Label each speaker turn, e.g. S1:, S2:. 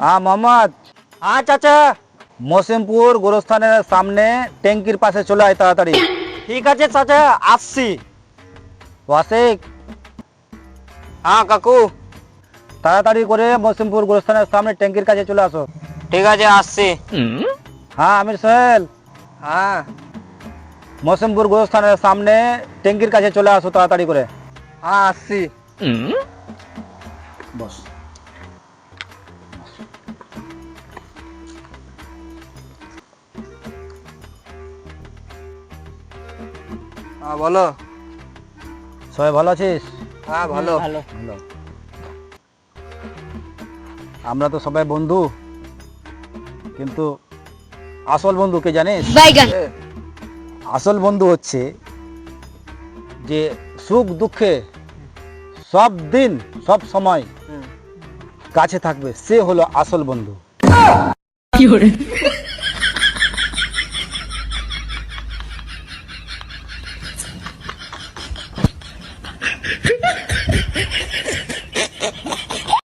S1: हाँ मोहम्मद।
S2: हाँ चाचा।
S1: মসিমপুর গোরস্থানের সামনে ট্যাঙ্কির পাশে চলে আয় তাড়াতাড়ি।
S2: ঠিক আছে চাচা, আসছি।
S1: ওয়াসিক,
S2: হ্যাঁ কাকু।
S1: তাড়াতাড়ি করে মসিমপুর গোরস্থানের সামনে ট্যাঙ্কির কাছে চলে আসো।
S2: ঠিক আছে, আসছি।
S1: হ্যাঁ আমির সোহেল,
S2: হ্যাঁ
S1: মসিমপুর গোরস্থানের সামনে ট্যাঙ্কির কাছে চলে আসো তাড়াতাড়ি করে।
S2: হ্যাঁ আসছি।
S1: বস।
S2: হ্যাঁ বলো।
S1: সবাই ভালো আছিস?
S2: হ্যাঁ ভালো।
S1: ভালো। আমরা তো সবাই বন্ধু, কিন্তু আসল বন্ধু কে জানিস? আসল বন্ধু হচ্ছে যে সুখ দুঃখে সব দিন সব সময় কাছে থাকবে, সে হলো আসল বন্ধু।